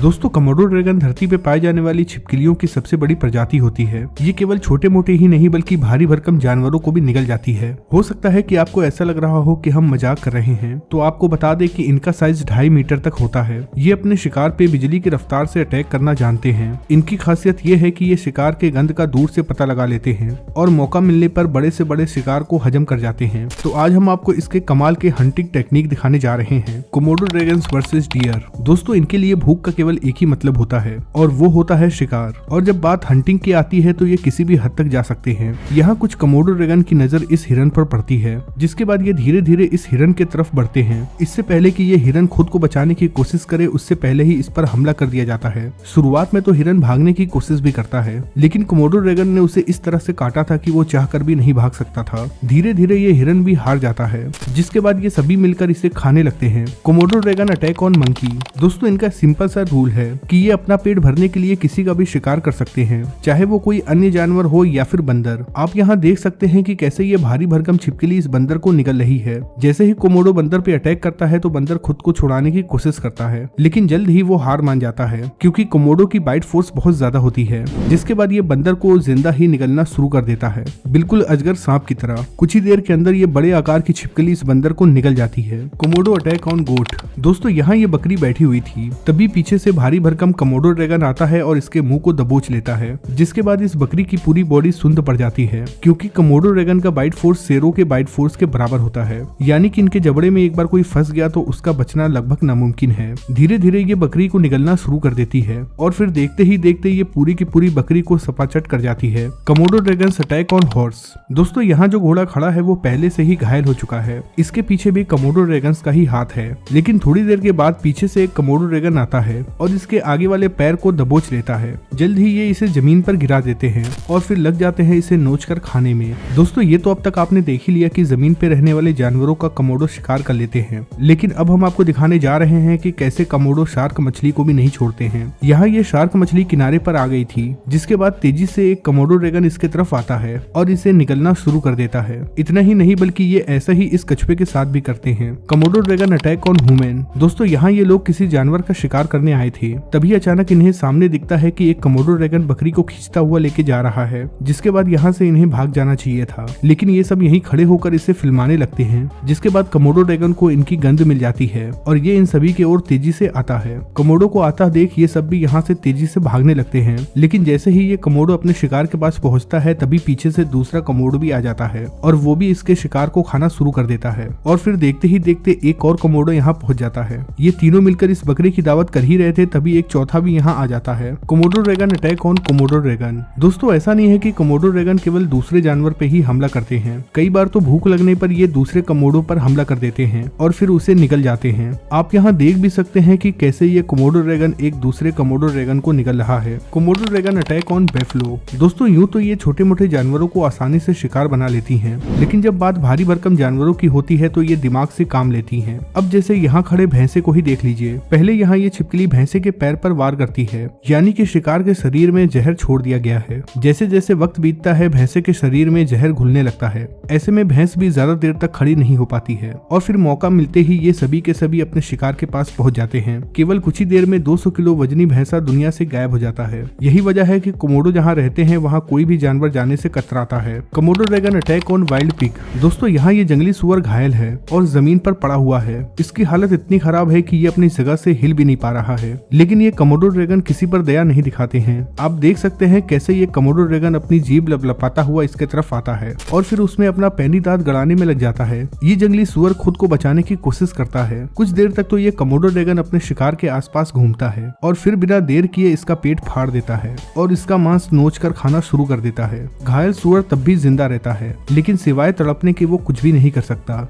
दोस्तों Komodo dragon धरती पे पाए जाने वाली छिपकलियों की सबसे बड़ी प्रजाति होती है। ये केवल छोटे मोटे ही नहीं बल्कि भारी भरकम जानवरों को भी निगल जाती है। हो सकता है कि आपको ऐसा लग रहा हो कि हम मजाक कर रहे हैं, तो आपको बता दें कि इनका साइज 2.5 मीटर तक होता है। ये अपने शिकार पे बिजली की रफ्तार से अटैक करना जानते हैं। इनकी खासियत ये है कि ये शिकार के गंध का दूर से पता लगा लेते हैं और मौका मिलने पर बड़े से बड़े शिकार को हजम कर जाते हैं। तो आज हम आपको इसके कमाल के हंटिंग टेक्निक दिखाने जा रहे हैं। Komodo dragons versus deer. दोस्तों इनके लिए भूख का केवल एक ही मतलब होता है और वो होता है शिकार। और जब बात हंटिंग की आती है तो ये किसी भी हद तक जा सकते हैं। यहाँ कुछ कोमोडो ड्रैगन की नजर इस हिरन पर पड़ती है, जिसके बाद ये धीरे धीरे इस हिरन के तरफ बढ़ते हैं। इससे पहले कि ये हिरन खुद को बचाने की कोशिश करे उससे पहले ही इस पर हमला कर दिया जाता है। शुरुआत में तो हिरन भागने की कोशिश भी करता है, लेकिन कोमोडो ड्रैगन ने उसे इस तरह से काटा था कि वो चाहकर भी नहीं भाग सकता था। धीरे धीरे ये हिरन भी हार जाता है, जिसके बाद ये सभी मिलकर इसे खाने लगते हैं। Komodo dragon attack on monkey. दोस्तों इनका सिंपल सा रूल है कि ये अपना पेट भरने के लिए किसी का भी शिकार कर सकते हैं, चाहे वो कोई अन्य जानवर हो या फिर बंदर। आप यहाँ देख सकते हैं कि कैसे ये भारी भरकम छिपकली इस बंदर को निगल रही है। जैसे ही कोमोडो बंदर पे अटैक करता है तो बंदर खुद को छुड़ाने की कोशिश करता है, लेकिन जल्द ही वो हार मान जाता है क्योंकि कोमोडो की बाइट फोर्स बहुत ज्यादा होती है। जिसके बाद ये बंदर को जिंदा ही निगलना शुरू कर देता है, बिल्कुल अजगर सांप की तरह। कुछ ही देर के अंदर ये बड़े आकार की छिपकली इस बंदर को निगल जाती है। कोमोडो अटैक ऑन गोट। दोस्तों यहाँ ये बकरी बैठी हुई थी, तभी पीछे से भारी भरकम कोमोडो ड्रैगन आता है और इसके मुंह को दबोच लेता है। जिसके बाद इस बकरी की पूरी बॉडी सुंद पड़ जाती है, क्योंकि कोमोडो ड्रैगन का बाइट फोर्स शेरों के बाइट फोर्स के बराबर होता है। यानी कि इनके जबड़े में एक बार कोई फंस गया तो उसका बचना लगभग नामुमकिन है। धीरे धीरे ये बकरी को निगलना शुरू कर देती है और फिर देखते ही देखते ये पूरी की पूरी बकरी को सपाचट कर जाती है। Komodo dragon attack on horse. दोस्तों यहाँ जो घोड़ा खड़ा है वो पहले से ही घायल हो चुका है। इसके पीछे भी कोमोडो ड्रैगन का ही हाथ है, लेकिन थोड़ी देर के बाद पीछे से एक कोमोडो ड्रैगन आता है और इसके आगे वाले पैर को दबोच लेता है। जल्द ही ये इसे जमीन पर गिरा देते हैं और फिर लग जाते हैं इसे नोचकर खाने में। दोस्तों ये तो अब तक आपने देख ही लिया कि जमीन पे रहने वाले जानवरों का कोमोडो शिकार कर लेते हैं, लेकिन अब हम आपको दिखाने जा रहे हैं कि कैसे कोमोडो शार्क मछली को भी नहीं छोड़ते हैं। यहाँ ये शार्क मछली किनारे पर आ गई थी, जिसके बाद तेजी से एक कोमोडो ड्रैगन इसके तरफ आता है और इसे निगलना शुरू कर देता है। इतना ही नहीं बल्कि ये ऐसा ही इस कछुए के साथ भी करते हैं। Komodo dragon attack on human. दोस्तों यहाँ ये लोग किसी जानवर का शिकार करने आए थे, तभी अचानक इन्हें सामने दिखता है कि एक कोमोडो ड्रैगन बकरी को खींचता हुआ लेके जा रहा है। जिसके बाद यहाँ से इन्हें भाग जाना चाहिए था, लेकिन ये सब यहीं खड़े होकर इसे फिल्माने लगते हैं। जिसके बाद कोमोडो ड्रैगन को इनकी गंध मिल जाती है और ये इन सभी की ओर तेजी से आता है। कोमोडो को आता देख ये सब भी यहाँ से तेजी से भागने लगते हैं, लेकिन जैसे ही ये कोमोडो अपने शिकार के पास पहुंचता है तभी पीछे से दूसरा कोमोडो भी आ जाता है और वो भी इसके शिकार को खाना शुरू कर देता है। और फिर देखते ही देखते एक और कोमोडो यहाँ पहुंच जाता है। ये तीनों मिलकर इस बकरे की दावत कर ही रहे थे, तभी एक चौथा भी यहाँ आ जाता है। Komodo dragon attack on Komodo dragon. दोस्तों ऐसा नहीं है कि कोमोडो ड्रैगन केवल दूसरे जानवर पे ही हमला करते हैं। कई बार तो भूख लगने पर ये दूसरे कोमोडो पर हमला कर देते हैं और फिर उसे निगल जाते हैं। आप यहाँ देख भी सकते हैं कि कैसे ये कोमोडो ड्रैगन एक दूसरे कोमोडो ड्रैगन को निगल रहा है। Komodo dragon attack on buffalo. दोस्तों यूं तो ये छोटे मोटे जानवरों को आसानी से शिकार बना लेती हैं, लेकिन जब बात भारी भरकम जानवरों की होती है तो ये दिमाग से काम लेती हैं। अब जैसे यहाँ खड़े भैंसे को ही देख लीजिए। पहले यहाँ ये छिपकली भैंसे के पैर पर वार करती है, यानी कि शिकार के शरीर में जहर छोड़ दिया गया है। जैसे जैसे वक्त बीतता है भैंसे के शरीर में जहर घुलने लगता है। ऐसे में भैंस भी ज्यादा देर तक खड़ी नहीं हो पाती है और फिर मौका मिलते ही ये सभी के सभी अपने शिकार के पास पहुंच जाते हैं। केवल कुछ ही देर में 200 किलो वजनी भैंसा दुनिया से गायब हो जाता है। यही वजह है कि कोमोडो जहाँ रहते हैं वहाँ कोई भी जानवर जाने से कतराता है। Komodo dragon attack on wild pig. दोस्तों यहाँ ये जंगली सुअर घायल है और जमीन पर पड़ा हुआ है। इसकी हालत इतनी खराब है कि ये अपनी जगह से हिल भी नहीं पा रहा है, लेकिन ये कोमोडो ड्रैगन किसी पर दया नहीं दिखाते हैं। आप देख सकते हैं कैसे ये कोमोडो ड्रैगन अपनी जीभ लपलपाता हुआ इसके तरफ आता है और फिर उसमें अपना पैनी दांत गड़ाने में लग जाता है। ये जंगली सुअर खुद को बचाने की कोशिश करता है। कुछ देर तक तो ये कोमोडो ड्रैगन अपने शिकार के आसपास घूमता है और फिर बिना देर किए इसका पेट फाड़ देता है और इसका मांस नोचकर खाना शुरू कर देता है। घायल सुअर तब भी जिंदा रहता है, लेकिन सिवाय तड़पने के वो कुछ भी नहीं कर सकता।